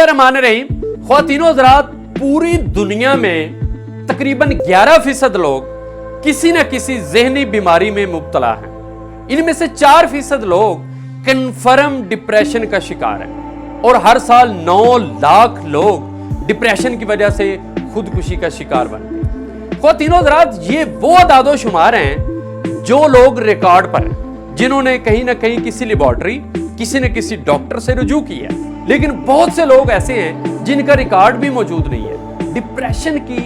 बिस्मिल्लाहिर्रहमानिर्रहीम। ख्वातीनो हज़रात, पूरी दुनिया में तकरीबन 11% लोग किसी न किसी ज़हनी बीमारी में मुब्तला हैं। इनमें से 4% लोग कन्फर्म डिप्रेशन का शिकार हैं और हर साल 9 लाख लोग डिप्रेशन की वजह से खुदकुशी का शिकार बनते हैं। ख्वातीनो हज़रात, ये वो अदादो शुमार हैं जो लोग रिकॉर्ड पर हैं, जिन्होंने कहीं ना कहीं किसी लेबॉर्ट्री, किसी न किसी डॉक्टर से रुजू किया, लेकिन बहुत से लोग ऐसे हैं जिनका रिकॉर्ड भी मौजूद नहीं है। डिप्रेशन की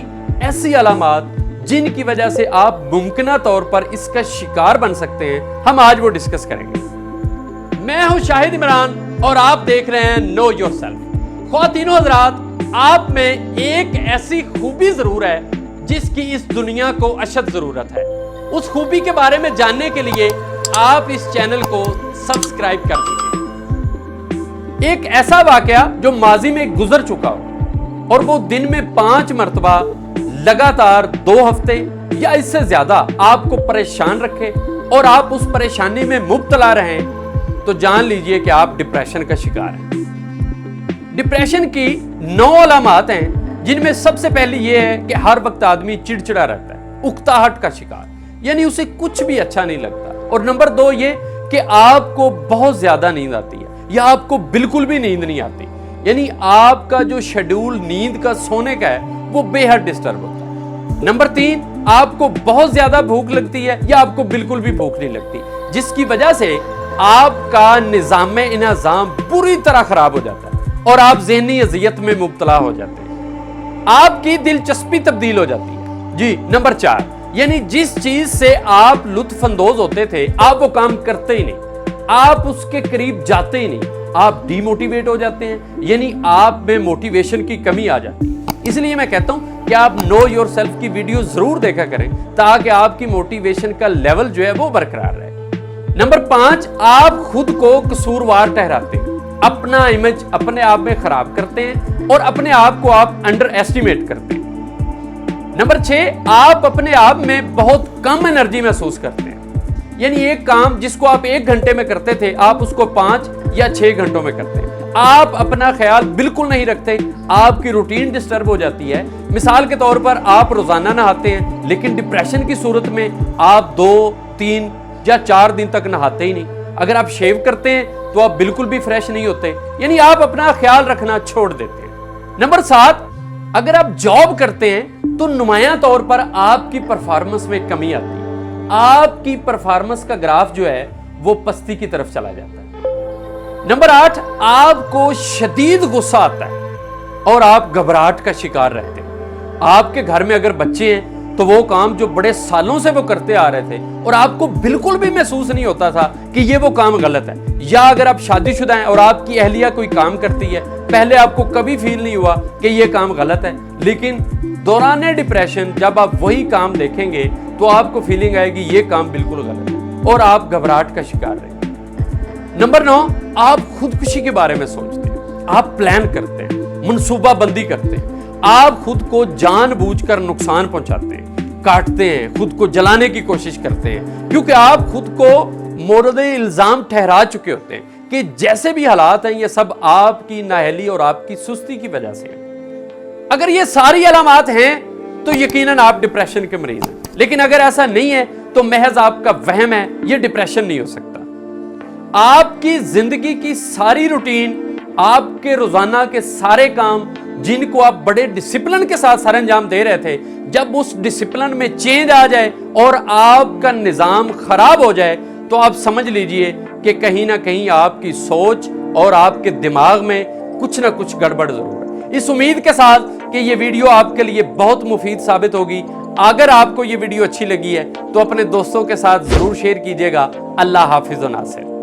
ऐसी अलामात जिनकी वजह से आप मुमकिना तौर पर इसका शिकार बन सकते हैं, हम आज वो डिस्कस करेंगे। मैं हूं शाहिद इमरान और आप देख रहे हैं नो योरसेल्फ। ख्वातीनो हज़रात, आप में एक ऐसी खूबी जरूर है जिसकी इस दुनिया को अशद जरूरत है। उस खूबी के बारे में जानने के लिए आप इस चैनल को सब्सक्राइब कर दीजिए। एक ऐसा वाकया जो माजी में गुजर चुका हो और वो दिन में 5 मरतबा लगातार 2 हफ्ते या इससे ज्यादा आपको परेशान रखे और आप उस परेशानी में मुब्तला रहें, तो जान लीजिए कि आप डिप्रेशन का शिकार हैं। डिप्रेशन की 9 अलामात हैं, जिनमें सबसे पहली ये है कि हर वक्त आदमी चिड़चिड़ा रहता है, उकताहट का शिकार, यानी उसे कुछ भी अच्छा नहीं लगता। और नंबर 2 ये कि आपको बहुत ज्यादा नींद आती है या आपको बिल्कुल भी नींद नहीं आती, यानी आपका जो शेड्यूल नींद का सोने का है वो बेहद डिस्टर्ब होता है। नंबर 3, आपको बहुत ज्यादा भूख लगती है या आपको बिल्कुल भी भूख नहीं लगती, जिसकी वजह से आपका निज़ाम पूरी तरह खराब हो जाता है और आप ज़हनी अज़ियत में मुब्तला हो जाते हैं। आपकी दिलचस्पी तब्दील हो जाती है। जी, नंबर 4, यानी जिस चीज से आप लुत्फ अंदोज होते थे, आप वो काम करते ही नहीं, आप उसके करीब जाते ही नहीं, आप डीमोटिवेट हो जाते हैं, यानी आप में मोटिवेशन की कमी आ जाती है। इसलिए मैं कहता हूं कि आप नो योरसेल्फ की वीडियो जरूर देखा करें ताकि आपकी मोटिवेशन का लेवल जो है वो बरकरार रहे। नंबर 5, आप खुद को कसूरवार ठहराते हैं, अपना इमेज अपने आप में खराब करते हैं और अपने आप को आप अंडर एस्टिमेट करते हैं। नंबर 6, आप अपने आप में बहुत कम एनर्जी महसूस करते हैं, यानी एक काम जिसको आप 1 घंटे में करते थे, आप उसको 5 या 6 घंटों में करते हैं। आप अपना ख्याल बिल्कुल नहीं रखते, आपकी रूटीन डिस्टर्ब हो जाती है। मिसाल के तौर पर आप रोजाना नहाते हैं, लेकिन डिप्रेशन की सूरत में आप 2, 3 या 4 दिन तक नहाते ही नहीं। अगर आप शेव करते हैं तो आप बिल्कुल भी फ्रेश नहीं होते, यानी आप अपना ख्याल रखना छोड़ देते हैं। नंबर 7, अगर आप जॉब करते हैं तो नुमायां तौर पर आपकी परफॉर्मेंस में कमी आती है, आपकी परफॉर्मेंस का ग्राफ जो है वो पस्ती की तरफ चला जाता है। नंबर 8, आपको शदीद गुस्सा आता है और आप घबराहट का शिकार रहते हैं। आपके घर में अगर बच्चे हैं तो वो काम जो बड़े सालों से वो करते आ रहे थे और आपको बिल्कुल भी महसूस नहीं होता था कि ये वो काम गलत है, या अगर आप शादीशुदा हैं और आपकी अहलिया कोई काम करती है, पहले आपको कभी फील नहीं हुआ कि ये काम गलत है, लेकिन दौरान डिप्रेशन जब आप वही काम देखेंगे तो आपको फीलिंग आएगी ये काम बिल्कुल गलत है और आप घबराहट का शिकार रहेंगे। नंबर 9, आप खुदकुशी के बारे में सोचते हैं, आप प्लान करते हैं, मनसूबाबंदी करते हैं, आप खुद को जानबूझकर नुकसान पहुंचाते हैं, काटते हैं, खुद को जलाने की कोशिश करते हैं, क्योंकि आप खुद को मोरद इल्जाम ठहरा चुके होते हैं कि जैसे भी हालात हैं ये सब आपकी नाअहली और आपकी सुस्ती की वजह से है। अगर ये सारी अलामात हैं तो यकीनन आप डिप्रेशन के मरीज हैं, लेकिन अगर ऐसा नहीं है तो महज आपका वहम है, ये डिप्रेशन नहीं हो सकता। आपकी जिंदगी की सारी रूटीन, आपके रोजाना के सारे काम जिनको आप बड़े डिसिप्लिन के साथ सर अंजाम दे रहे थे, जब उस डिसिप्लिन में चेंज आ जाए और आपका निजाम खराब हो जाए तो आप समझ लीजिए कि कहीं ना कहीं आपकी सोच और आपके दिमाग में कुछ ना कुछ गड़बड़ जरूर है। इस उम्मीद के साथ कि ये वीडियो आपके लिए बहुत मुफीद साबित होगी। अगर आपको ये वीडियो अच्छी लगी है तो अपने दोस्तों के साथ जरूर शेयर कीजिएगा। अल्लाह हाफिज़ व नासिर।